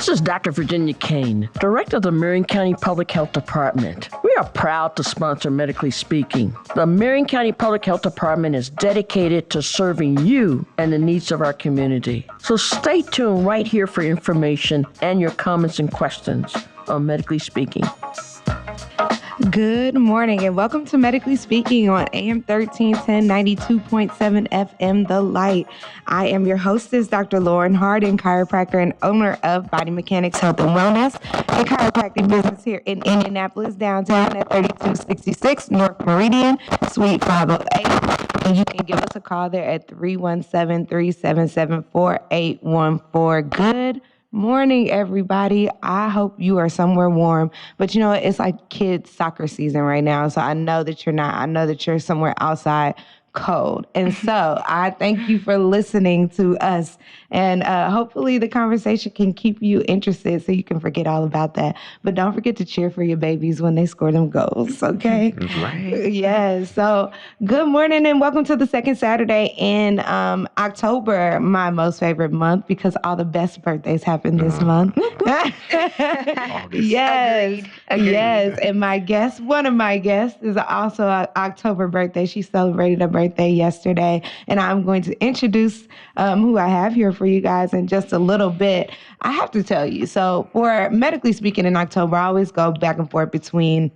This is Dr. Virginia Kane, Director of the Marion County Public Health Department. We are proud to sponsor Medically Speaking. The Marion County Public Health Department is dedicated to serving you and the needs of our community. So stay tuned right here for information and your comments and questions on Medically Speaking. Good morning and welcome to Medically Speaking on AM 1310 92.7 FM The Light. I am your hostess, Dr. Lauren Hardin, chiropractor and owner of Body Mechanics Health and Wellness, a chiropractic business here in Indianapolis, downtown at 3266 North Meridian, Suite 508. And you can give us a call there at 317-377-4814. Good morning, everybody. I hope you are somewhere warm. But you know what? It's like kids' soccer season right now. So I know that you're not. I know that you're somewhere outside cold. And so I thank you for listening to us. And hopefully the conversation can keep you interested so you can forget all about that. But don't forget to cheer for your babies when they score them goals, okay? Right. Yes. So good morning and welcome to the second Saturday in October, my most favorite month because all the best birthdays happen this month. Yes. Agreed. Yes. And one of my guests is also an October birthday. She celebrated her birthday yesterday. And I'm going to introduce who I have here for you guys in just a little bit. I have to tell you, so for Medically Speaking in October, I always go back and forth between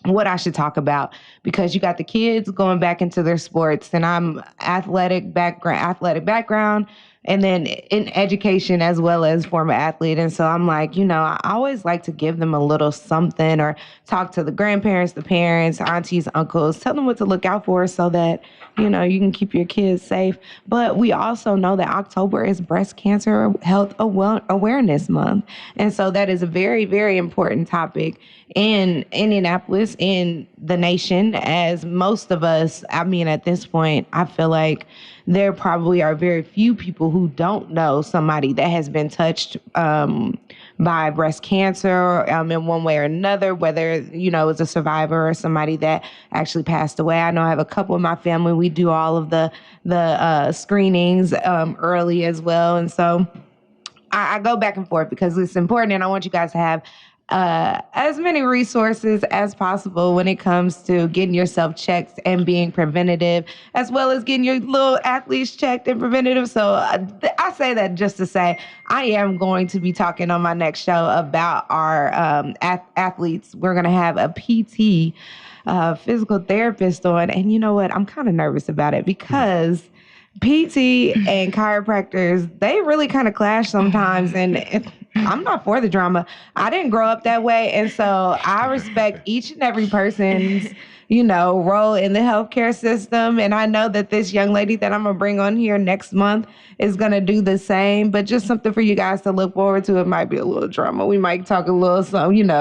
what I should talk about because you got the kids going back into their sports and I'm athletic background and then in education as well as former athlete. And so I'm like, I always like to give them a little something or talk to the grandparents, the parents, aunties, uncles, tell them what to look out for so that, you can keep your kids safe. But we also know that October is Breast Cancer Health Awareness Month. And so that is a very, very important topic in Indianapolis, in the nation, as most of us, at this point, I feel like there probably are very few people who don't know somebody that has been touched by breast cancer in one way or another, whether, it's a survivor or somebody that actually passed away. I know I have a couple in my family. We do all of the screenings early as well. And so I go back and forth because it's important and I want you guys to have as many resources as possible when it comes to getting yourself checked and being preventative, as well as getting your little athletes checked and preventative. So I say that just to say I am going to be talking on my next show about our athletes. We're going to have a PT, physical therapist on. And you know what? I'm kind of nervous about it because PT and chiropractors, they really kind of clash sometimes. And I'm not for the drama. I didn't grow up that way. And so I respect each and every person's, role in the healthcare system. And I know that this young lady that I'm going to bring on here next month is going to do the same, but just something for you guys to look forward to. It might be a little drama. We might talk a little,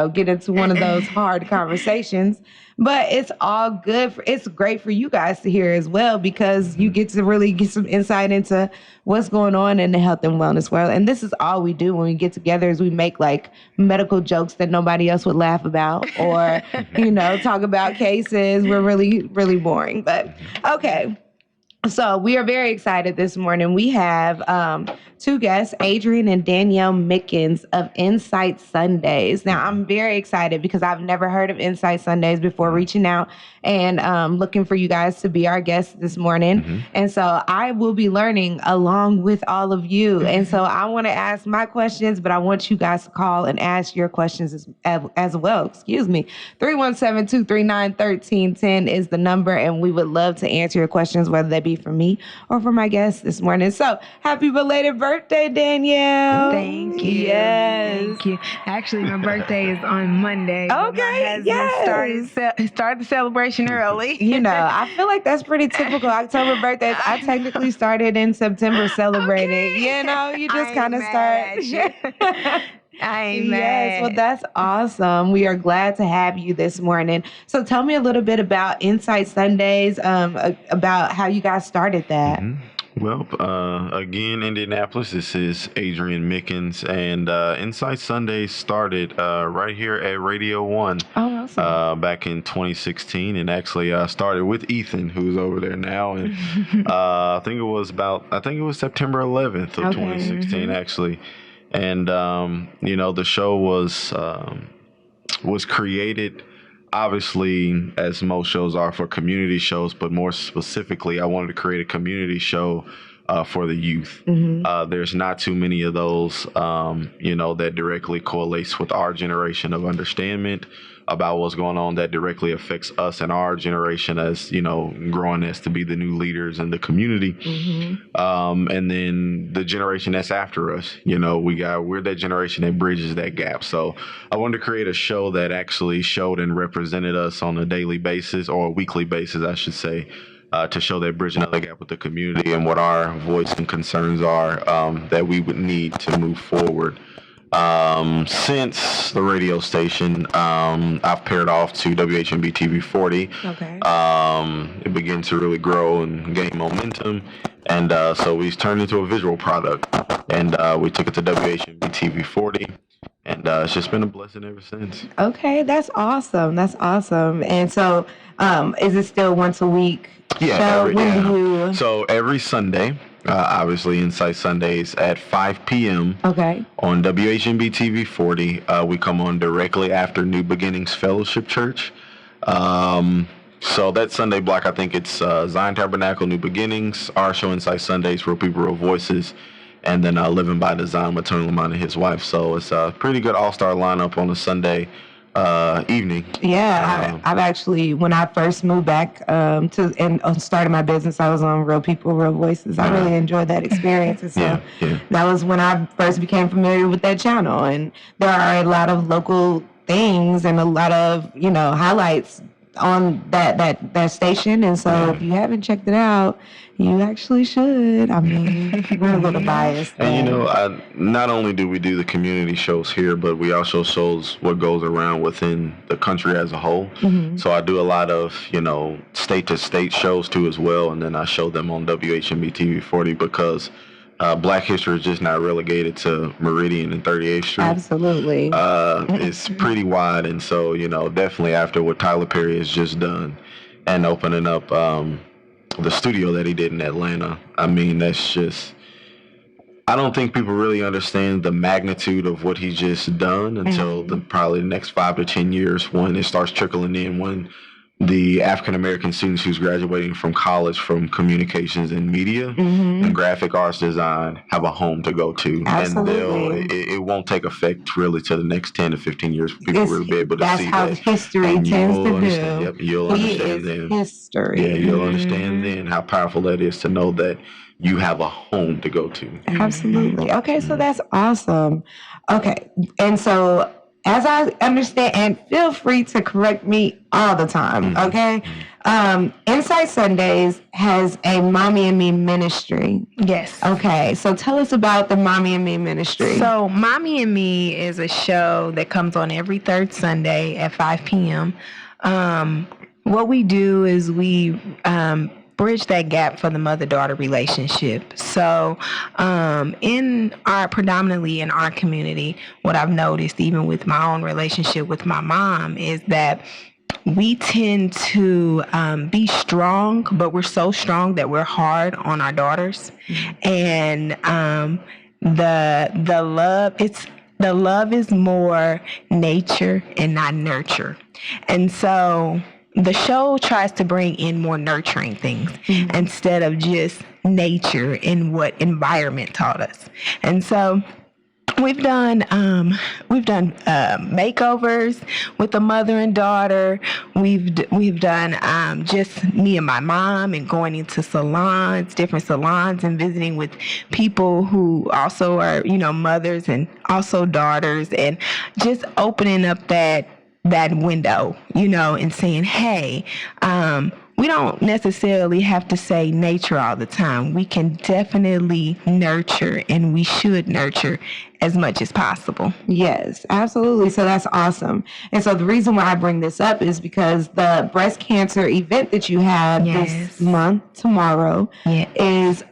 get into one of those hard conversations. But it's all good. It's great for you guys to hear as well because you get to really get some insight into what's going on in the health and wellness world. And this is all we do when we get together is we make like medical jokes that nobody else would laugh about or, talk about cases. We're really, really boring. But okay. So we are very excited this morning. We have two guests, Adrian and Danielle Mickens of Insight Sundays. Now, I'm very excited because I've never heard of Insight Sundays before reaching out and looking for you guys to be our guests this morning. Mm-hmm. And so I will be learning along with all of you. And so I want to ask my questions, but I want you guys to call and ask your questions as well. 317-239-1310 is the number, and we would love to answer your questions, whether they be for me or for my guests this morning. So happy belated birthday, Danielle. Thank you. Yes. Thank you. Actually, my birthday is on Monday. Okay. Yes. Started the celebration early. I feel like that's pretty typical October birthdays. I technically started in September celebrating. Okay. You just kind of start. I ain't mad. Yes, well, that's awesome. We are glad to have you this morning. So tell me a little bit about Insight Sundays, about how you guys started that. Mm-hmm. Well, again, Indianapolis, this is Adrian Mickens, and Insight Sundays started right here at Radio 1 back in 2016, and actually started with Ethan, who's over there now, and I think it was September 11th of 2016, actually. And the show was created, obviously, as most shows are, for community shows, but more specifically, I wanted to create a community show for the youth. There's not too many of those, that directly correlates with our generation of understanding about what's going on, that directly affects us and our generation as, growing as to be the new leaders in the community. And then the generation that's after us, we're that generation that bridges that gap. So I wanted to create a show that actually showed and represented us on a daily basis, or a weekly basis, I should say, to show that bridge another gap with the community and what our voice and concerns are that we would need to move forward. Since the radio station, I've paired off to WHMB TV 40. Okay. It began to really grow and gain momentum. And so we turned into a visual product. And we took it to WHMB TV 40. And it's just been a blessing ever since. Okay, that's awesome. That's awesome. And so is it still once a week? Yeah, So every Sunday, obviously Insight Sundays at 5 p.m. Okay. On WHMB TV 40. We come on directly after New Beginnings Fellowship Church. So that Sunday block, I think it's Zion Tabernacle, New Beginnings, our show Insight Sundays, Real People, Real Voices, and then Living by Design, Maternal Lamont and his wife. So it's a pretty good all-star lineup on a Sunday evening. Yeah, I've actually, when I first moved back and started my business, I was on Real People, Real Voices. I really enjoyed that experience. And so that was when I first became familiar with that channel. And there are a lot of local things and a lot of, highlights on that station. And so if you haven't checked it out, you actually should. I mean, we're a little biased. And not only do we do the community shows here, but we also shows what goes around within the country as a whole. So I do a lot of, state to state shows too as well. And then I show them on WHMB TV 40 because Black history is just not relegated to Meridian and 38th Street. Absolutely. It's pretty wide. And so, definitely after what Tyler Perry has just done and opening up the studio that he did in Atlanta, I mean, that's just, I don't think people really understand the magnitude of what he's just done until probably the next 5 to 10 years when it starts trickling in, when the African-American students who's graduating from college from communications and media and graphic arts design have a home to go to. Absolutely. And it won't take effect really till the next 10 to 15 years for people to really be able to see that. That's how history tends to do. Yep, you'll understand then. History. Yeah, you'll understand then how powerful that is to know that you have a home to go to. Absolutely. Okay, so that's awesome. Okay, and so as I understand, and feel free to correct me all the time, okay? Insight Sundays has a Mommy and Me ministry. Yes. Okay, so tell us about the Mommy and Me ministry. So Mommy and Me is a show that comes on every third Sunday at 5 p.m. What we do is we bridge that gap for the mother-daughter relationship. So predominantly in our community, what I've noticed, even with my own relationship with my mom, is that we tend to be strong, but we're so strong that we're hard on our daughters. And the love is more nature and not nurture. And so the show tries to bring in more nurturing things instead of just nature and what environment taught us. And so we've done makeovers with the mother and daughter. We've done just me and my mom, and going into salons, different salons, and visiting with people who also are, mothers and also daughters, and just opening up that window, and saying, hey, we don't necessarily have to say nature all the time. We can definitely nurture, and we should nurture as much as possible. Yes, absolutely. So that's awesome. And so the reason why I bring this up is because the breast cancer event that you have this month, tomorrow, is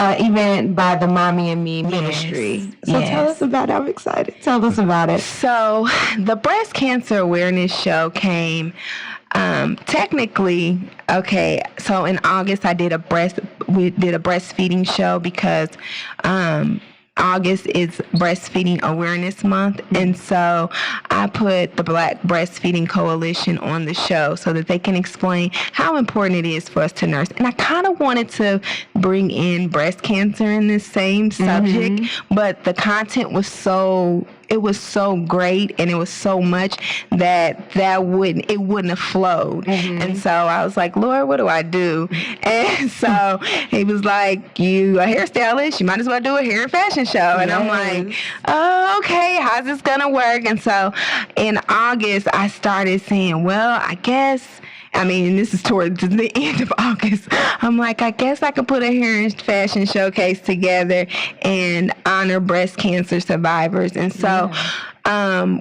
event by the Mommy and Me ministry. So tell us about it. I'm excited. Tell us about it. So the breast cancer awareness show came technically, so in August we did a breastfeeding show because August is Breastfeeding Awareness Month, and so I put the Black Breastfeeding Coalition on the show so that they can explain how important it is for us to nurse. And I kind of wanted to bring in breast cancer in this same subject, but the content was so great, and it was so much that it wouldn't have flowed. And so I was like, Lord, what do I do? And so he was like, you a hairstylist, you might as well do a hair and fashion show. And I'm like, oh, okay, how's this gonna work? And so in August, I started saying, well, I guess, this is towards the end of August. I'm like, I guess I could put a hair and fashion showcase together and honor breast cancer survivors. And so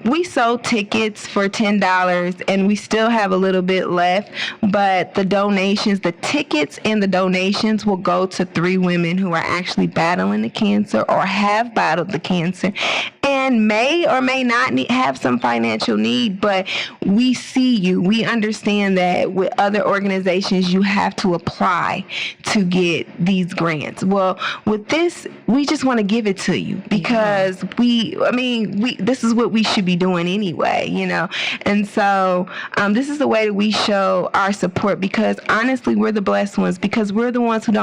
we sold tickets for $10, and we still have a little bit left, but the tickets and the donations will go to 3 women who are actually battling the cancer or have battled the cancer and may or may not have some financial need, but we see you. We understand that with other organizations, you have to apply to get these grants. Well, with this, we just want to give it to you because this is what we should be doing anyway, And so this is the way that we show our support, because honestly, we're the blessed ones, because we're the ones we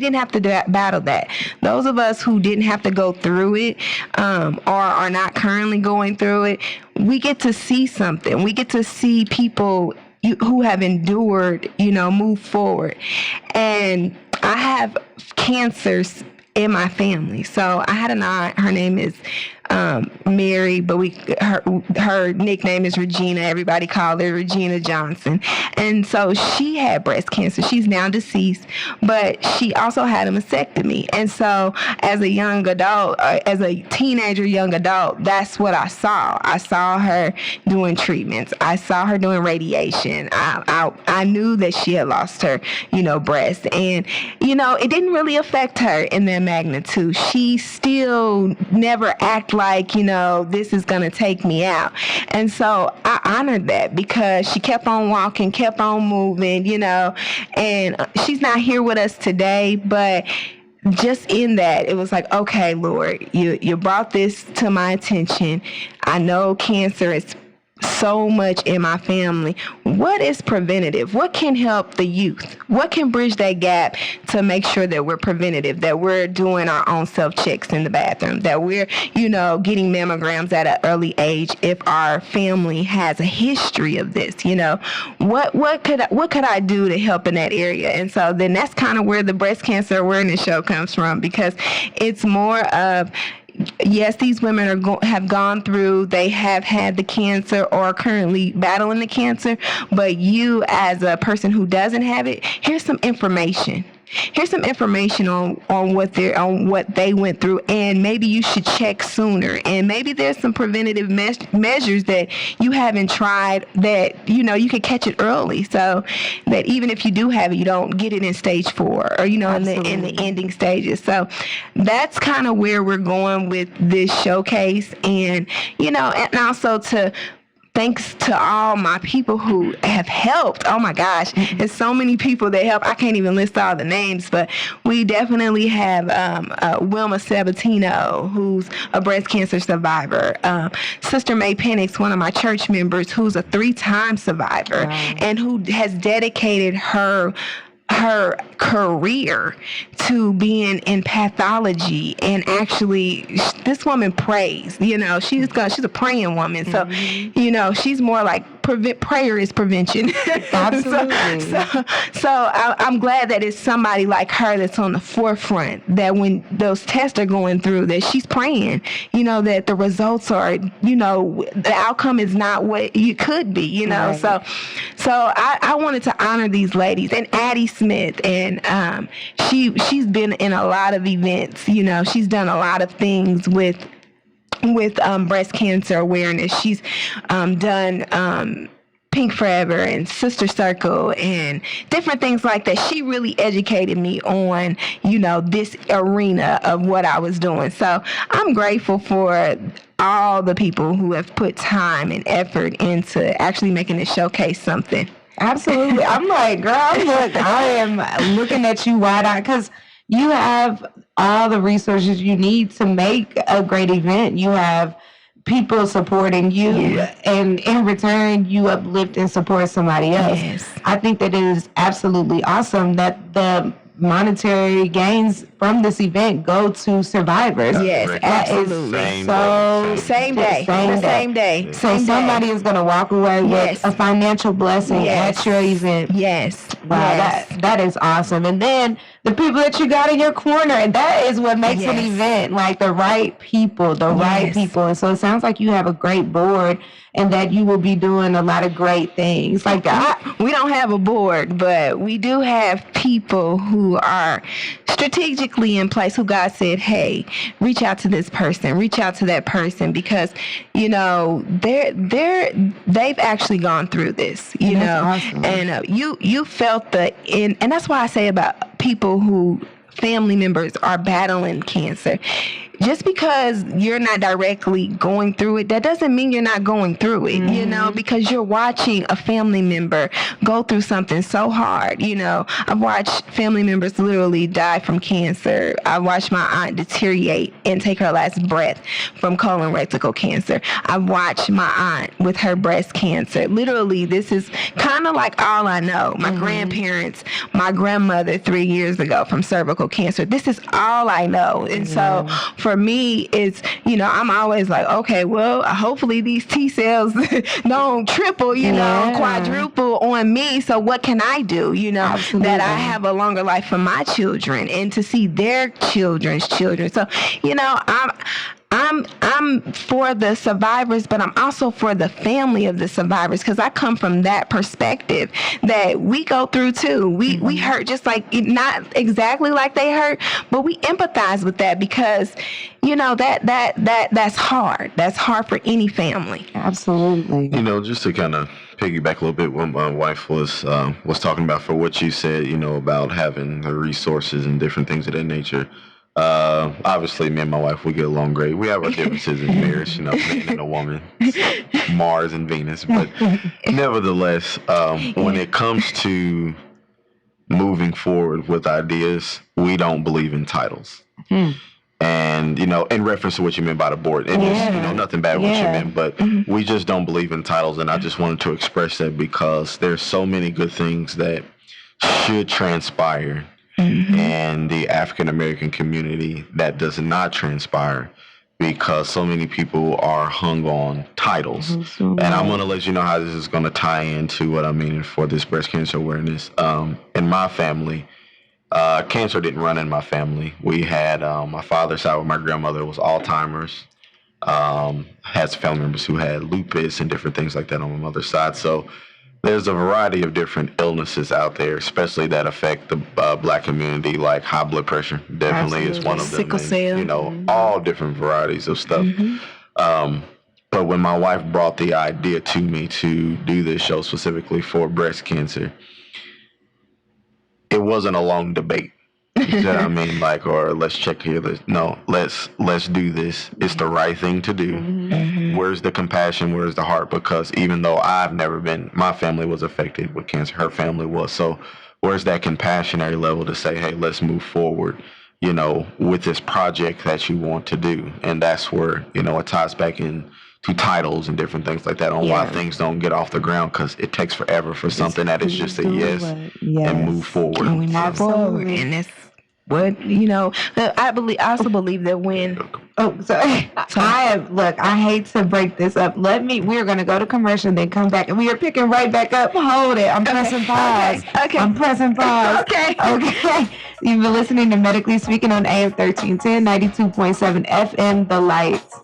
didn't have to battle that. Those of us who didn't have to go through it or are not currently going through it, we get to see something. We get to see people who have endured, move forward. And I have cancers in my family. So I had an aunt, her name is Mary, but her nickname is Regina. Everybody called her Regina Johnson. And so she had breast cancer. She's now deceased, but she also had a mastectomy. And so as a young adult, as a teenager, young adult, that's what I saw. I saw her doing treatments. I saw her doing radiation. I knew that she had lost her, breast. And, it didn't really affect her in that magnitude. She still never acted like, this is going to take me out. And so I honored that because she kept on walking, kept on moving, and she's not here with us today, but just in that, it was like, okay, Lord, you brought this to my attention. I know cancer is so much in my family. What is preventative? What can help the youth? What can bridge that gap to make sure that we're preventative, that we're doing our own self-checks in the bathroom, that we're, getting mammograms at an early age if our family has a history of this, what could I do to help in that area? And so then that's kind of where the breast cancer awareness show comes from, because it's more of, yes, these women have gone through, they have had the cancer or are currently battling the cancer, but you as a person who doesn't have it, here's some information. Here's some information on what they went through, and maybe you should check sooner. And maybe there's some preventative measures that you haven't tried that you can catch it early, so that even if you do have it, you don't get it in stage 4 or in the ending stages. So that's kind of where we're going with this showcase, and and also to. Thanks to all my people who have helped. Oh my gosh, there's so many people that help. I can't even list all the names, but we definitely have Wilma Sabatino, who's a breast cancer survivor. Sister May Penix, one of my church members, who's a 3-time survivor, and who has dedicated her career to being in pathology. And actually, this woman prays. She's a praying woman. So, she's more like prayer is prevention. Absolutely. so I'm glad that it's somebody like her that's on the forefront, that when those tests are going through, that she's praying, that the results are, the outcome is not what you could be, Right. So I wanted to honor these ladies. And Addie Smith, and she's been in a lot of events, she's done a lot of things with breast cancer awareness. She's done Pink Forever and Sister Circle and different things like that. She really educated me on, this arena of what I was doing. So I'm grateful for all the people who have put time and effort into actually making this showcase something. Absolutely. I'm like, girl, look, I am looking at you wide-eyed because you have all the resources you need to make a great event. You have people supporting you, and in return, you uplift and support somebody else. Yes. I think that it is absolutely awesome that the monetary gains from this event go to survivors. Yes, absolutely. Same day. So somebody is going to walk away with a financial blessing at your event. Yes. Wow, that is awesome. And then the people that you got in your corner, and that is what makes an event, like the right people, right people. And so it sounds like you have a great board and that you will be doing a lot of great things. Like we don't have a board, but we do have people who are strategically in place, who God said, hey, reach out to this person, reach out to that person, because, you know, they've actually gone through this, you know, awesome. And you felt and that's why I say about people who family members are battling cancer. Just because you're not directly going through it, that doesn't mean you're not going through it, you know, because you're watching a family member go through something so hard. You know, I've watched family members literally die from cancer. I watched my aunt deteriorate and take her last breath from colorectal cancer. I watched my aunt with her breast cancer. Literally, this is kind of like all I know. My grandparents, my grandmother 3 years ago from cervical cancer. This is all I know. And so for me, it's, you know, I'm always like, okay, well, hopefully these T cells don't triple, you know, quadruple on me. So what can I do, you know, that I have a longer life for my children and to see their children's children. So, you know, I'm for the survivors, but I'm also for the family of the survivors, because I come from that perspective that we go through too. We hurt just like, not exactly like they hurt, but we empathize with that because, you know, that's hard. That's hard for any family. Absolutely. You know, just to kind of piggyback a little bit what my wife was talking about for what you said, you know, about having the resources and different things of that nature. Obviously, me and my wife, we get along great. We have our differences in marriage, you know, man and a woman, Mars and Venus. But nevertheless, when it comes to moving forward with ideas, we don't believe in titles. And, you know, in reference to what you meant by the board, it is, you know, nothing bad what you meant, but we just don't believe in titles. And I just wanted to express that because there's so many good things that should transpire and the African American community that does not transpire because so many people are hung on titles. And I'm going to let you know how this is going to tie into what I'm meaning for this breast cancer awareness. In my family, cancer didn't run in my family. We had my father's side with my grandmother was Alzheimer's. Had some family members who had lupus and different things like that on my mother's side. So there's a variety of different illnesses out there, especially that affect the Black community, like high blood pressure. Definitely is one of them. Sickle cell. You know, all different varieties of stuff. But when my wife brought the idea to me to do this show specifically for breast cancer, it wasn't a long debate. You know what I mean? Like, or let's check here. Let's do this. It's the right thing to do. Where's the compassion? Where's the heart? Because even though I've never been, my family was affected with cancer. Her family was. So where's that compassionary level to say, hey, let's move forward, you know, with this project that you want to do? And that's where, you know, it ties back in to titles and different things like that on why things don't get off the ground, because it takes forever for something that is just a yes and move forward. And we move forward, and it's what, you know, I also believe that when I hate to break this up. We're going to go to commercial and then come back, and we are picking right back up. Hold it. I'm pressing pause. Okay. I'm pressing pause. Okay. You've been listening to Medically Speaking on AM 1310, 92.7 FM, The Lights.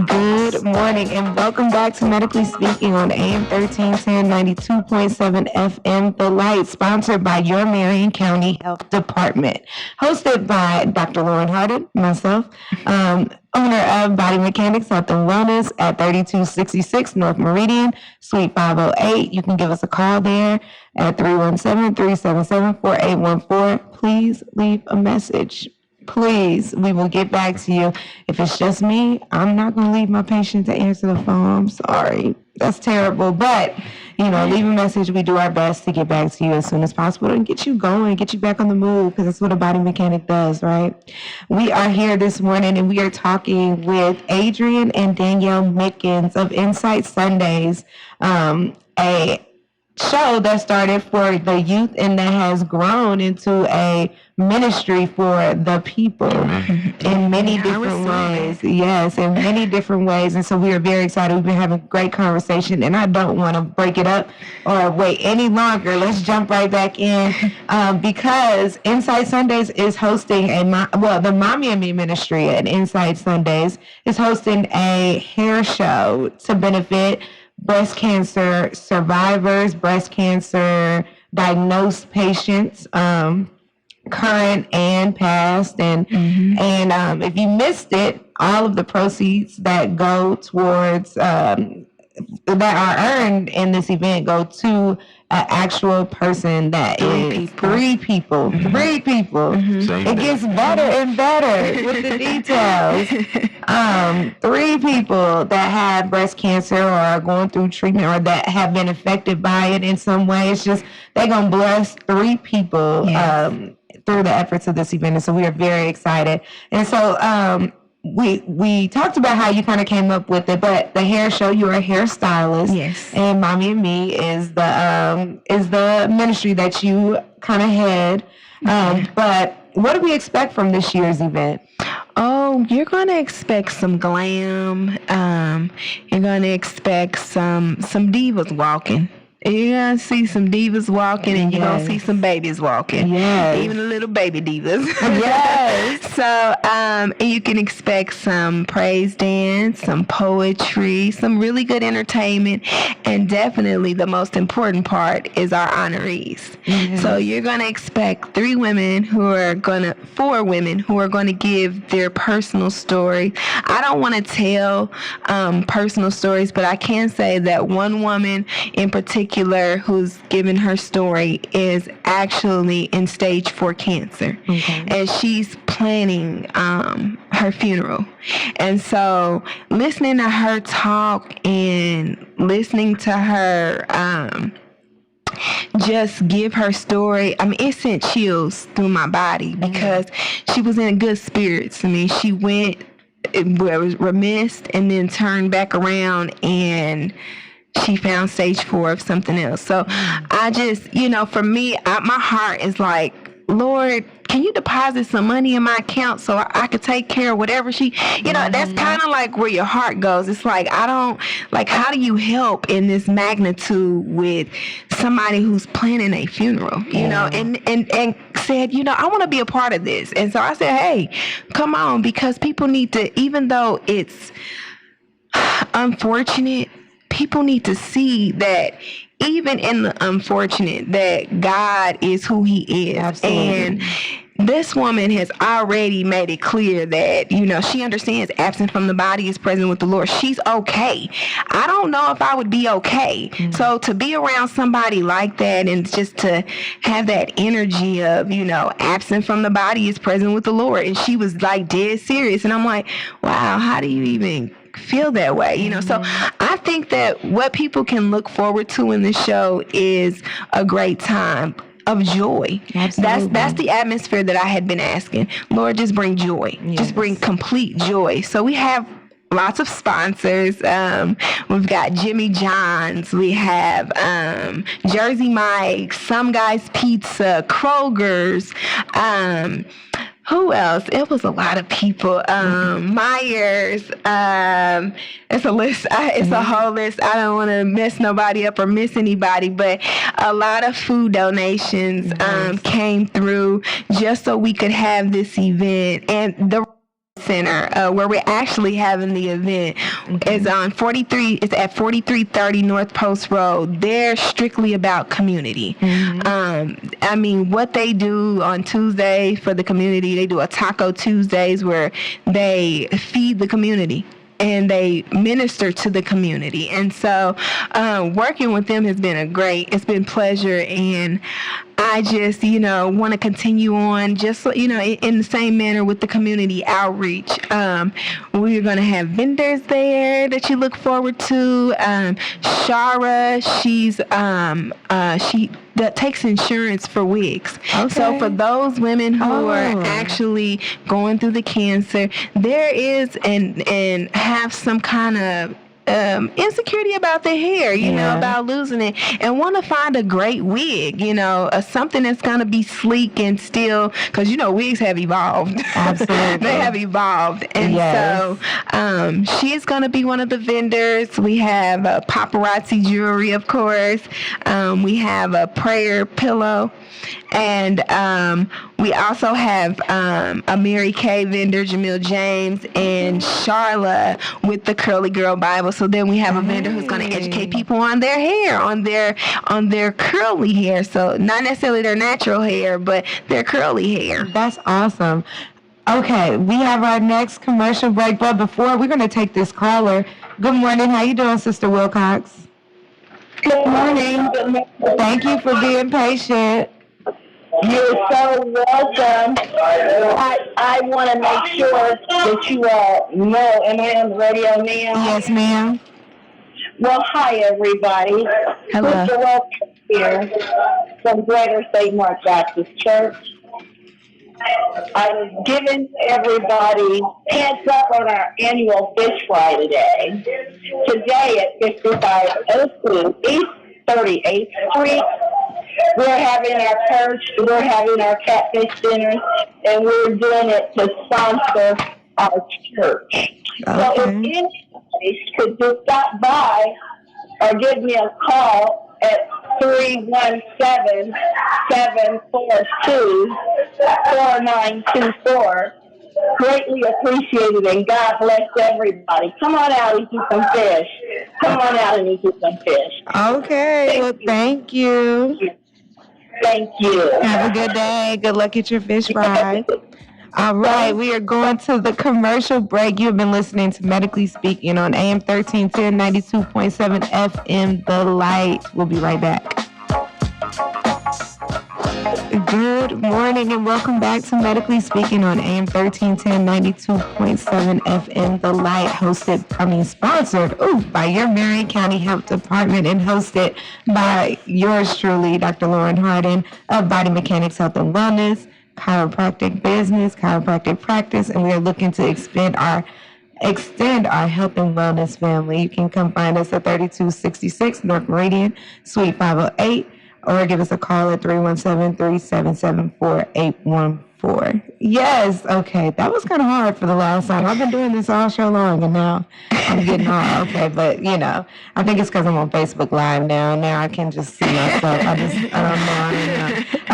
Good morning and welcome back to Medically Speaking on AM 1310, 92.7 FM, The Light, sponsored by your Marion County Health Department. Hosted by Dr. Lauren Harden, myself, owner of Body Mechanics Health and Wellness at 3266 North Meridian, Suite 508. You can give us a call there at 317-377-4814. Please leave a message. Please, we will get back to you. If it's just me, I'm not going to leave my patient to answer the phone. I'm sorry. That's terrible. But, leave a message. We do our best to get back to you as soon as possible and get you going, get you back on the move, because that's what a body mechanic does, right? We are here this morning, and we are talking with Adrian and Danielle Mickens of Insight Sundays, a show that started for the youth and that has grown into a ministry for the people in many different ways. Yes, in many different ways. And so we are very excited. We've been having a great conversation, and I don't want to break it up or wait any longer. Let's jump right back in because Insight Sundays is hosting the Mommy and Me Ministry at Insight Sundays is hosting a hair show to benefit breast cancer survivors, breast cancer diagnosed patients, current and past, and if you missed it, all of the proceeds that go towards that are earned in this event go to an actual person that is three people. It gets better and better with the details. 3 people that have breast cancer or are going through treatment or that have been affected by it in some way. It's just they're going to bless 3 people through the efforts of this event. And so we are very excited. And so we talked about how you kind of came up with it, but the hair show, you're a hairstylist. Yes. And Mommy and Me is the ministry that you kind of head. But what do we expect from this year's event? Oh, you're going to expect some glam. You're going to expect some divas walking. You're going to see some divas walking, and you're going to see some babies walking. Yes. Even the little baby divas. Yes. So, and you can expect some praise dance, some poetry, some really good entertainment, and definitely the most important part is our honorees. Mm-hmm. So you're going to expect 4 women who are going to give their personal story. I don't want to tell personal stories, but I can say that one woman in particular who's given her story is actually in stage 4 cancer. Okay. And she's planning her funeral. And so listening to her talk and listening to her just give her story, it sent chills through my body because she was in good spirits. She was remiss and then turned back around and she found stage 4 of something else. So I just, for me, my heart is like, Lord, can you deposit some money in my account so I could take care of whatever she, that's kind of like where your heart goes. It's like, how do you help in this magnitude with somebody who's planning a funeral, and said, I want to be a part of this. And so I said, hey, come on, because people need to, even though it's unfortunate, people need to see that even in the unfortunate, that God is who He is. Absolutely. And this woman has already made it clear that, she understands absent from the body is present with the Lord. She's okay. I don't know if I would be okay. Mm-hmm. So to be around somebody like that and just to have that energy of, absent from the body is present with the Lord. And she was like dead serious. And I'm like, wow, how do you even feel that way? So I think that what people can look forward to in this show is a great time of joy. Absolutely. That's the atmosphere that I had been asking. Lord, just bring joy. Yes. Just bring complete joy. So we have lots of sponsors. We've got Jimmy John's. We have Jersey Mike's, Some Guys Pizza, Kroger's. Who else? It was a lot of people. Myers. It's a list. It's a whole list. I don't want to mess nobody up or miss anybody, but a lot of food donations came through just so we could have this event. And the center where we're actually having the event is on 43. It's at 4330 North Post Road. They're strictly about community. What they do on Tuesday for the community, they do a Taco Tuesdays where they feed the community and they minister to the community. And so working with them has been it's been pleasure. And I just, want to continue on just, in the same manner with the community outreach. We're going to have vendors there that you look forward to. Shara, she that takes insurance for wigs. Okay. So for those women who are actually going through the cancer, there is and have some kind of insecurity about their hair, about losing it, and want to find a great wig, something that's going to be sleek and still, because, wigs have evolved. Absolutely. They have evolved. And so she's going to be one of the vendors. We have paparazzi jewelry, of course. We have a prayer pillow. And we also have a Mary Kay vendor, Jamil James, and Charla with the Curly Girl Bible. So then we have a vendor who's going to educate people on their hair, on their curly hair. So not necessarily their natural hair, but their curly hair. That's awesome. Okay, we have our next commercial break, but before we're going to take this caller. Good morning. How you doing, Sister Wilcox? Good morning. Thank you for being patient. You're so welcome. I want to make sure that you all know, am I on the radio now? Yes, ma'am. Well, hi, everybody. Hello. Mr. Welcome here from Greater St. Mark Baptist Church. I'm giving everybody heads up on our annual Fish Fry today. Today at 5502 East 38th Street. We're having our perch, we're having our catfish dinners, and we're doing it to sponsor our church. Okay. So if anybody could just stop by or give me a call at 317-742-4924, greatly appreciated, and God bless everybody. Come on out and eat some fish. Come on out and eat some fish. Okay, thank you. Thank you. Have a good day. Good luck at your fish fry. All right, we are going to the commercial break. You've been listening to Medically Speaking on AM 1310, 92.7 FM, The Light. We'll be right back. Good morning and welcome back to Medically Speaking on AM 1310, 92.7 FM, The Light, sponsored by your Marion County Health Department and hosted by yours truly, Dr. Lauren Harden of Body Mechanics Health and Wellness, chiropractic business, chiropractic practice, and we are looking to extend our health and wellness family. You can come find us at 3266 North Meridian, Suite 508, or give us a call at 317-377-4814. Yes, okay. That was kind of hard for the last time. I've been doing this all show long, and now I'm getting all okay. But, I think it's because I'm on Facebook Live now. Now I can just see myself. I don't know.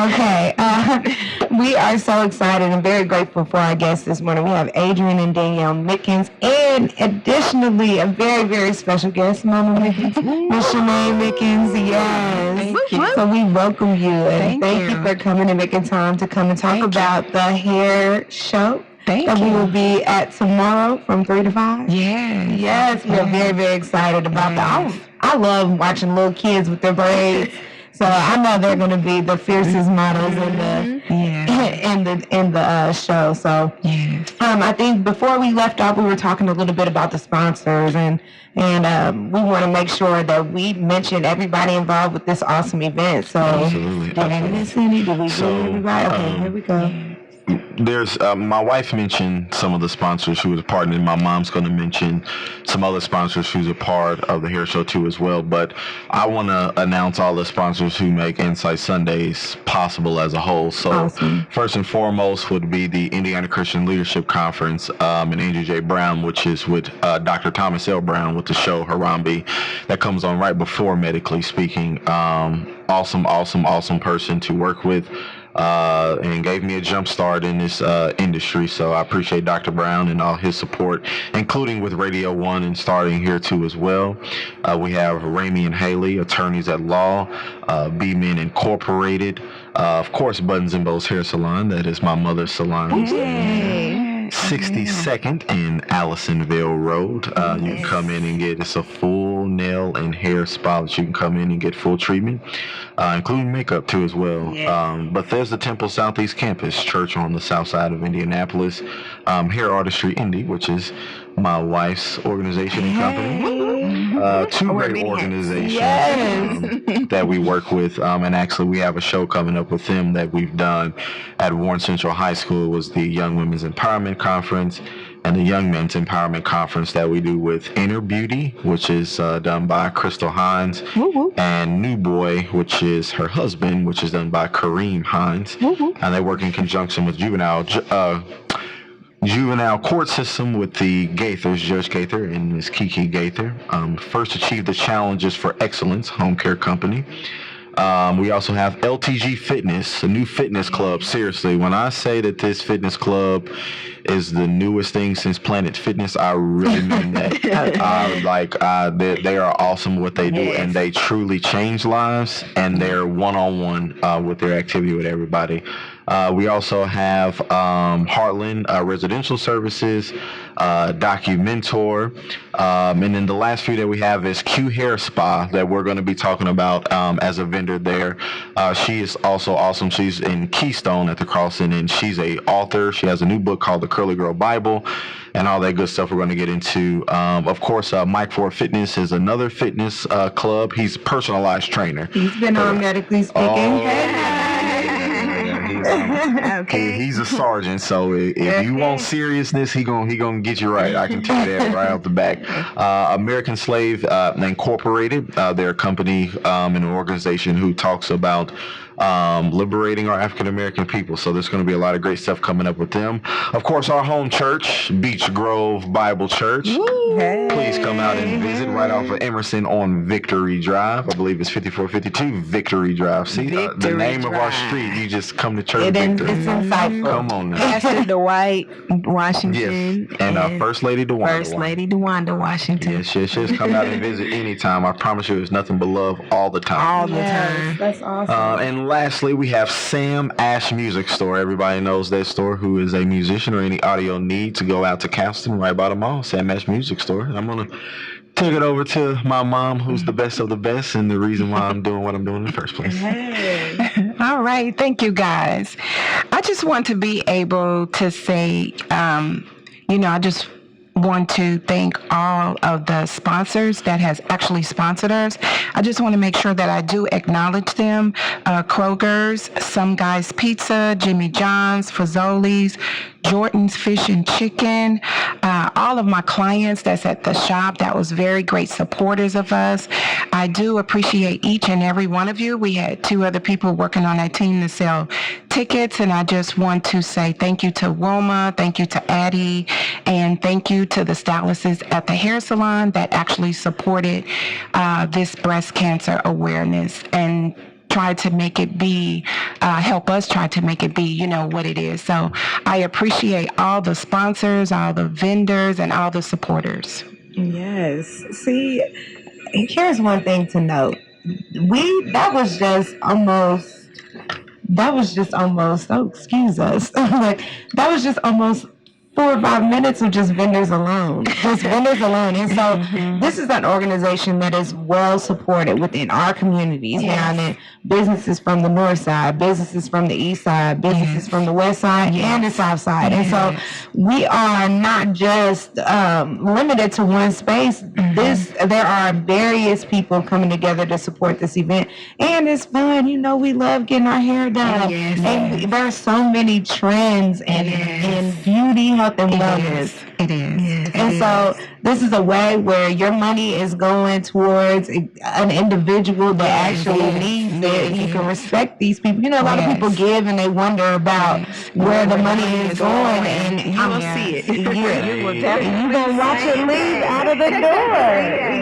Okay. We are so excited and very grateful for our guests this morning. We have Adrian and Danielle Mickens, and additionally, a very, very special guest, Mama Mickens, Miss Shanae Mickens. Yes. Thank you. So we welcome you, and thank you for coming and making time to come and talk about the hair show that we will be at tomorrow from 3 to 5. Yes, we are very, very excited about that. I love watching little kids with their braids. So I know they're going to be the fiercest models in the show. So I think before we left off, we were talking a little bit about the sponsors, and we want to make sure that we mention everybody involved with this awesome event. So absolutely. Did I miss any? Did we do everybody? Okay, here we go. There's my wife mentioned some of the sponsors who was a part, and my mom's going to mention some other sponsors who's a part of the hair show too as well. But I want to announce all the sponsors who make Insight Sundays possible as a whole. So first and foremost would be the Indiana Christian Leadership Conference and Andrew J. Brown, which is with Dr. Thomas L. Brown with the show Harambe that comes on right before Medically Speaking. Awesome person to work with. And gave me a jump start in this industry. So I appreciate Dr. Brown and all his support, including with Radio 1 and starting here too as well. We have Ramey and Haley, attorneys at law, B-Men Incorporated, of course, Buttons and Bows Hair Salon. That is my mother's salon. 62nd in Allisonville Road. You can come in and get, it's a full nail and hair spa that you can come in and get full treatment, including makeup too as well. Bethesda Temple Southeast Campus Church on the south side of Indianapolis. Hair Artistry Indy, which is my wife's organization and company. Two great organizations that we work with. And actually, we have a show coming up with them that we've done at Warren Central High School. It was the Young Women's Empowerment Conference and the Young Men's Empowerment Conference that we do with Inner Beauty, which is done by Crystal Hines, and New Boy, which is her husband, which is done by Kareem Hines. And they work in conjunction with Juvenile court system with the Gaithers, Judge Gaither and Ms. Kiki Gaither. First achieved the Challenges for Excellence home care company. We also have LTG Fitness, a new fitness club. Seriously, when I say that this fitness club is the newest thing since Planet Fitness, I really mean that. They are awesome what they do, and they truly change lives, and they're one-on-one with their activity with everybody. We also have Heartland Residential Services, Documentor, and then the last few that we have is Q Hair Spa that we're going to be talking about as a vendor there. She is also awesome. She's in Keystone at the Crossing, and she's a author. She has a new book called The Curly Girl Bible and all that good stuff we're going to get into. Of course, Mike for Fitness is another fitness club. He's a personalized trainer. He's been on Medically Speaking. He's a sergeant, so if you want seriousness, he gonna get you right. I can tell you that right off the back. American Slave Incorporated, they're a company and an organization who talks about liberating our African American people. So there's going to be a lot of great stuff coming up with them. Of course, our home church, Beach Grove Bible Church. Please come out and visit right off of Emerson on Victory Drive. I believe it's 5452 Victory Drive. See, the name of our street, you just come to church. It's insightful. Come on now. Pastor Dwight Washington. Yes, and First Lady DeWanda. First Lady DeWanda Washington. Yes. Come out and visit anytime. I promise you, it's nothing but love all the time. All the time. That's awesome. And lastly, we have Sam Ash Music Store. Everybody knows that store who is a musician or any audio need to go out to Caston right by the mall. Sam Ash Music Store. I'm going to take it over to my mom, who's the best of the best and the reason why I'm doing what I'm doing in the first place. All right. Thank you, guys. I just want to be able to say, I just want to thank all of the sponsors that has actually sponsored us. I just want to make sure that I do acknowledge them. Kroger's, Some Guys Pizza, Jimmy John's, Fazoli's, Jordan's Fish and Chicken, all of my clients that's at the shop that was very great supporters of us. I do appreciate each and every one of you. We had 2 other people working on that team to sell tickets, and I just want to say thank you to Wilma, thank you to Addie, and thank you to the stylists at the hair salon that actually supported this breast cancer awareness and try to make it be, help us try to make it be, what it is. So I appreciate all the sponsors, all the vendors, and all the supporters. Yes. See, here's one thing to note. That was just almost, oh, excuse us. That was just almost 4 or 5 minutes of just vendors alone. And so this is an organization that is well supported within our communities. Yes. Businesses from the north side, businesses from the east side, businesses from the west side and the south side. And so we are not just limited to one space. There are various people coming together to support this event. And it's fun. We love getting our hair done. And there are so many trends and beauty, health, and wellness. It is. Yes, and so this is a way where your money is going towards an individual that actually needs it. You can respect these people. A lot of people give and they wonder about where the money is going, and you will see it. You will definitely. You're gonna watch it leave out of the door.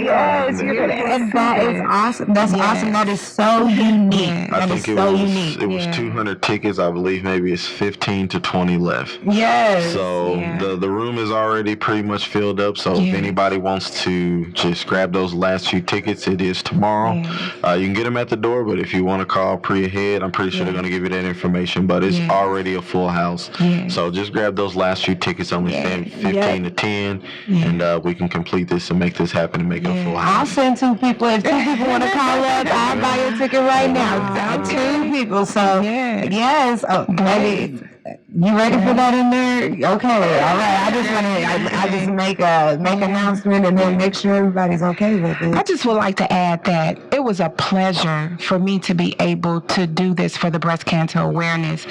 Yes, and that is awesome. That's awesome. That is so unique. I think it was 200 tickets. I believe maybe it's 15 to 20 left. Yes. So the room is already already pretty much filled up. So if anybody wants to just grab those last few tickets, it is tomorrow. You can get them at the door, but if you want to call pre-ahead, I'm pretty sure they're going to give you that information. But it's already a full house. So just grab those last few tickets, only 15 to 10, and we can complete this and make this happen and make it a full house. I'll send 2 people. If 2 people want to call up, I'll buy your ticket right now. 2 people. So, yes. Oh, baby. You ready for that in there? Okay, all right. I just want to, I just make an announcement and then make sure everybody's okay with it. I just would like to add that it was a pleasure for me to be able to do this for the breast cancer awareness.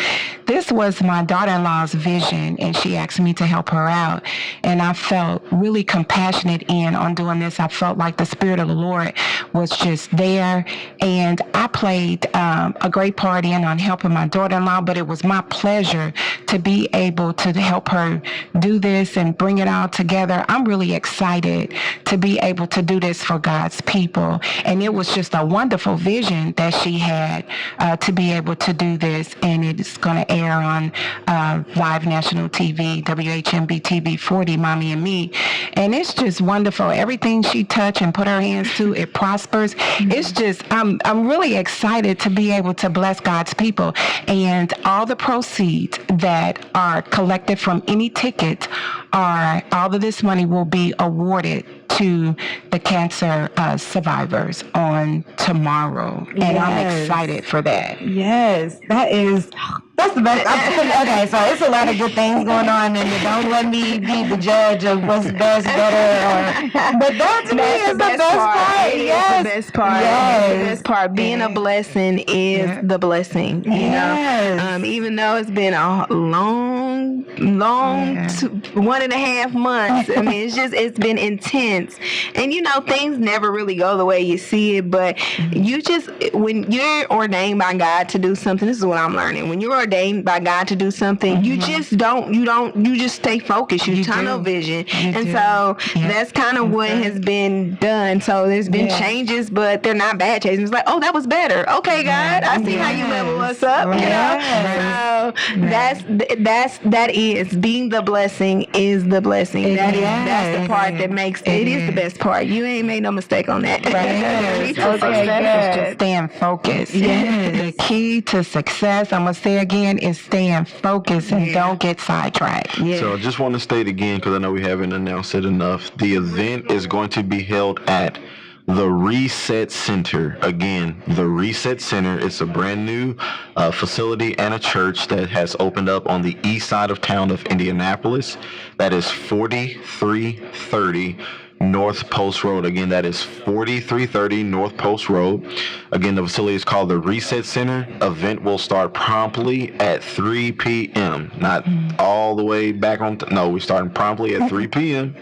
This was my daughter-in-law's vision, and she asked me to help her out. And I felt really compassionate on doing this. I felt like the Spirit of the Lord was just there. And I played a great part on helping my daughter-in-law, but it was my pleasure to be able to help her do this and bring it all together. I'm really excited to be able to do this for God's people. And it was just a wonderful vision that she had to be able to do this. And it's going to air on live national TV, WHMB TV 40, Mommy and Me. And it's just wonderful. Everything she touched and put her hands to, it prospers. It's just, I'm really excited to be able to bless God's people. And all the proceeds that are collected from any ticket, all of this money will be awarded to the cancer survivors on tomorrow. And I'm excited for that. Yes, that's the best. Okay, so it's a lot of good things going on, and don't let me be the judge of what's best, better, but that to me is the best part. Yes, the best part. Yes. The best part. Being a blessing is the blessing. You know, even though it's been a long 1.5 months. I mean, it's been intense, and things never really go the way you see it. But when you're ordained by God to do something, this is what I'm learning. When you're ordained by God to do something, you just stay focused. You tunnel vision. So that's kind of what has been done. So there's been changes, but they're not bad changes. It's like, oh, that was better. Okay, God, I see how you level us up. So that is being the blessing is the blessing. That's the part that makes it is the best part. You ain't made no mistake on that. Right. Just staying focused. The key to success, I'm gonna say again, is staying focused and don't get sidetracked. So I just want to state again, because I know we haven't announced it enough, the event is going to be held at the Reset Center. Again, the Reset Center is a brand new facility and a church that has opened up on the east side of town of Indianapolis. That is 4330 North Post Road. Again, that is 4330 North Post Road. Again, the facility is called the Reset Center. Event will start promptly at 3 p.m. Not all the way back on. No, we're starting promptly at 3 p.m.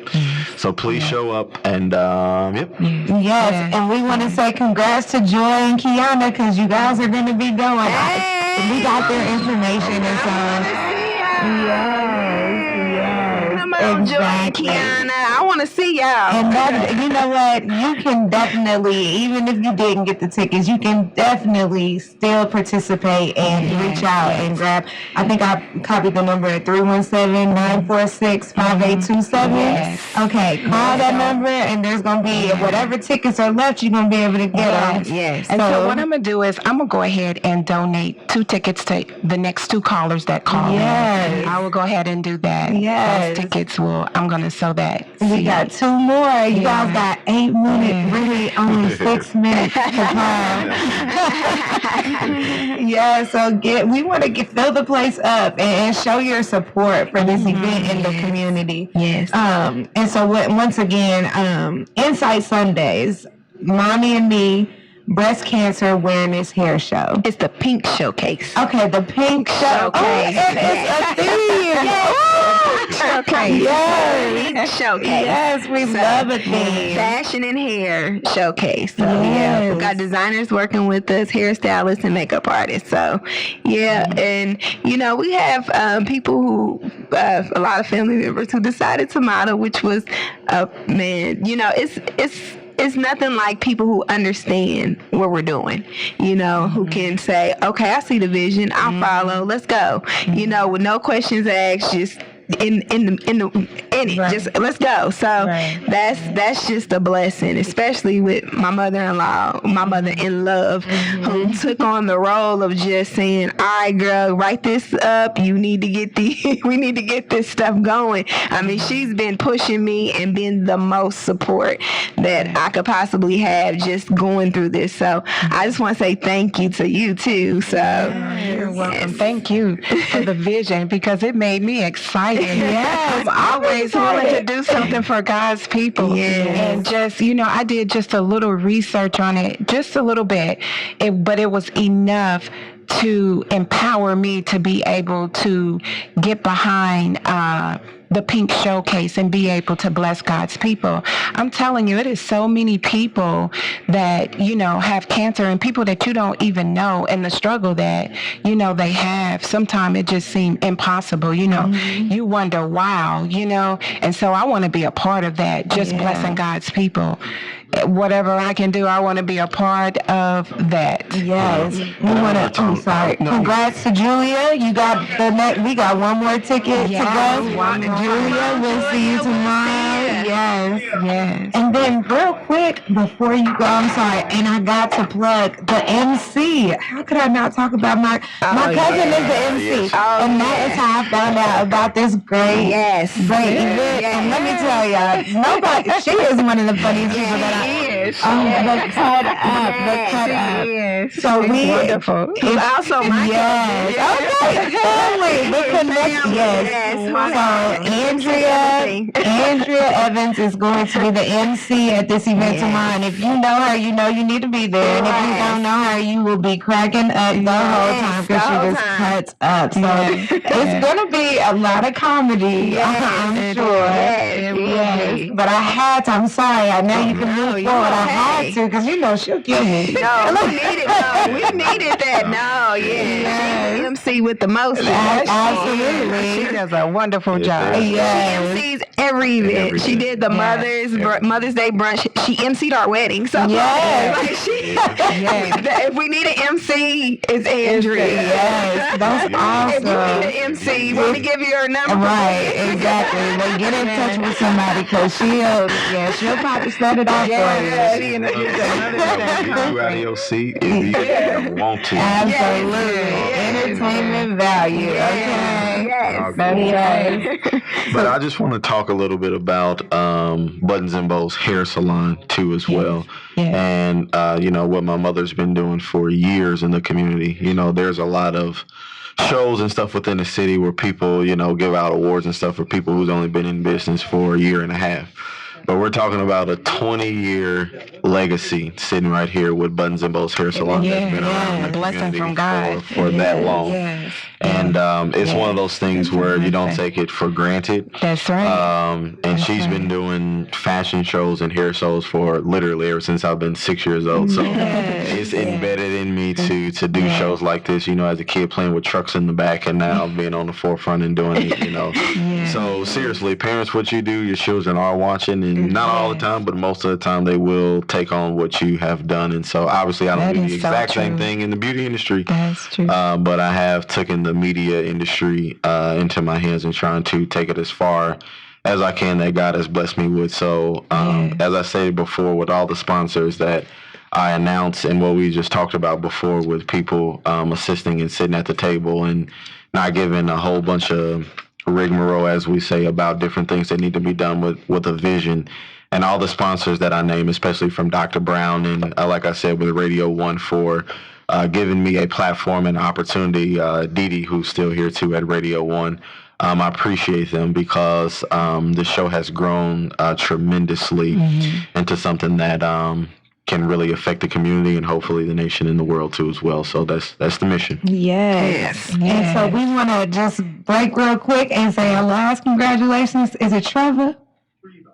So please show up and Yes, and we want to say congrats to Joy and Kiana, because you guys are going to be going. We got their information and so. Exactly. Kiana, I want to see y'all. And that, you know what? You can definitely, even if you didn't get the tickets, you can definitely still participate and reach out and grab. I think I copied the number at 317-946-5827. Okay, call that number, and there's going to be whatever tickets are left, you're going to be able to get them. Yes. And so what I'm going to do is I'm going to go ahead and donate 2 tickets to the next 2 callers that call in. I will go ahead and do that. Those tickets I'm going to sew that. We got 2 more. You guys got 8 minutes, really only 6 minutes to call. So we want to fill the place up and show your support for this event in the community. And so once again, Insight Sundays, Mommy and Me, Breast Cancer Awareness Hair Show. It's the Pink Showcase. Okay, the Pink Showcase. It is a theme. Showcase. Yes. Showcase. Yes, we love a theme. Fashion and hair showcase. So we got designers working with us, hairstylists and makeup artists. So and we have people who a lot of family members who decided to model, which was it's nothing like people who understand what we're doing, who can say, okay, I see the vision, I'll follow, let's go, with no questions asked, just in the in it. Just let's go. So that's just a blessing, especially with my mother-in-law, my mother in love, who took on the role of just saying, all right, girl, write this up. You need to get we need to get this stuff going. I mean, she's been pushing me and been the most support that I could possibly have just going through this. So I just want to say thank you to you too. So you're welcome. Thank you for the vision, because it made me excited. Yes, I've always wanted to do something for God's people. And just, I did just a little research on it, just a little bit, but it was enough to empower me to be able to get behind the Pink Showcase and be able to bless God's people. I'm telling you, it is so many people that, have cancer, and people that you don't even know, and the struggle that, they have. Sometimes it just seems impossible, You wonder, wow, and so I want to be a part of that, just blessing God's people. Whatever I can do, I want to be a part of that. Yes. I'm sorry. Congrats to Julia. You got we got one more ticket to go. Julia, we'll see you tomorrow. Yes. And then real quick, before you go, I'm sorry, and I got to plug the MC. How could I not talk about my cousin is the MC. And that is how I found out about this great event. And let me tell y'all, she is one of the funniest people that I the cut up. So wonderful. It's also my family. The connection. So Andrea Evans is going to be the MC at this event tomorrow. And if you know her, you know you need to be there. And if you don't know her, you will be cracking up the whole time, because she just cuts up. So it's going to be a lot of comedy, I'm sure. Yes. But I had to. I'm sorry. I know you can move forward. I had to, because she'll kill me. No, we needed that. No, She MC with the most. Absolutely. She does a wonderful job. She MCs every event. She did the Mother's Day brunch. She MC'd our wedding. So if we need an MC, it's Andrea. Yes, that's awesome. If you need an MC, want to give you her number. Right, exactly. Well, get in touch with somebody, because she'll probably set it off for you. You out of your seat if you want to. Absolutely. Entertainment value. Okay. Yes. But I just want to talk a little bit about Buttons and Bows Hair Salon too as well. And what my mother's been doing for years in the community. There's a lot of shows and stuff within the city where people, give out awards and stuff for people who's only been in business for a year and a half. But we're talking about a 20-year legacy sitting right here with Buttons and Bows Hair Salon that's been around the community from God for that long. And it's one of those things where you don't take it for granted. That's right. And she's been doing fashion shows and hair shows for literally ever since I've been 6 years old. So it's embedded in me to do shows like this, as a kid playing with trucks in the back, and now being on the forefront and doing it, So seriously, parents, what you do, your children are watching, and not all the time, but most of the time they will take on what you have done. And so obviously I don't do the exact same thing in the beauty industry. That's true. But I have taken the media industry into my hands and trying to take it as far as I can that God has blessed me with. So as I said before, with all the sponsors that I announced and what we just talked about before, with people assisting and sitting at the table and not giving a whole bunch of rigmarole, as we say, about different things that need to be done with a vision. And all the sponsors that I name, especially from Dr. Brown and, like I said, with Radio 1 for giving me a platform and opportunity. Dee, who's still here too at Radio 1. I appreciate them, because the show has grown tremendously into something that can really affect the community and hopefully the nation and the world too as well. So that's the mission. Yes. And so we want to just break real quick and say a last congratulations. Is it Trevor?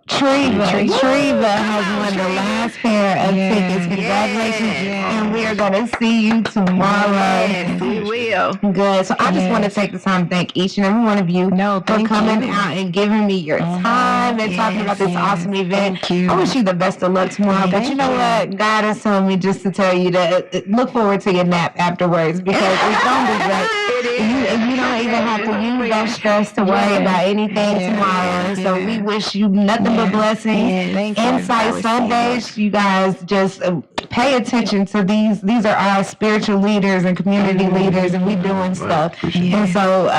Treva has won the last pair of tickets. Congratulations. And we are going to see you tomorrow. Yes, we will. Good. So I just want to take the time to thank each and every one of you for coming out and giving me your time and talking about this awesome event. Thank you. I wish you the best of luck tomorrow. But you know what? God has told me just to tell you to look forward to your nap afterwards, because it's going to be great. it is. You don't even have to use that stress to worry about anything tomorrow. So we wish you nothing but blessings. Insight Sundays, you guys just pay attention to these. These are our spiritual leaders and community leaders, and we doing stuff. And so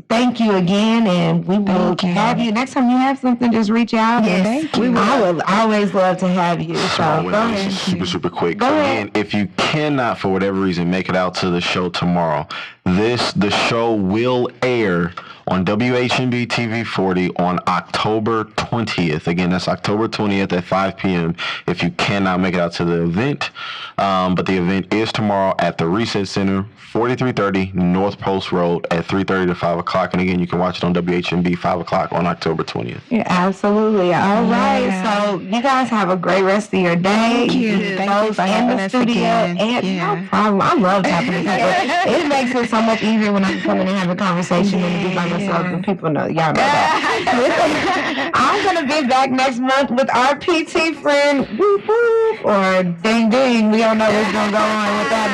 thank you again, and we will have you. Next time you have something, just reach out. Yes, I would always love to have you. So go ahead. Super quick. Go ahead. Again, if you cannot, for whatever reason, make it out to the show tomorrow, the show will air on WHMB TV 40 on October 20th. Again, that's October 20th at 5 p.m. if you cannot make it out to the event. But the event is tomorrow at the Reset Center, 4330 North Post Road at 3:30 to 5 o'clock. And again, you can watch it on WHMB 5 o'clock on October 20th. Yeah, absolutely. All right. So you guys have a great rest of your day. Thank you. Thank you for having us again. No problem. I love talking to people. It makes it so much easier when I can come in and have a conversation and be by myself, and people know, y'all know that. I'm going to be back next month with our PT friend, whoop whoop, or ding ding. We don't know what's going to go on with that,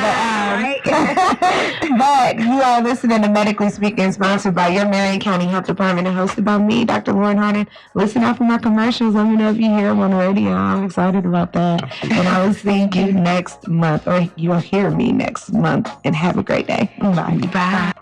but you are listening to Medically Speaking, sponsored by your Marion County Health Department and hosted by me, Dr. Lauren Harden. Listen out for my commercials. Let me know if you hear them on the radio. I'm excited about that. And I will see you next month, or you'll hear me next month, and have a great day. Bye. Bye.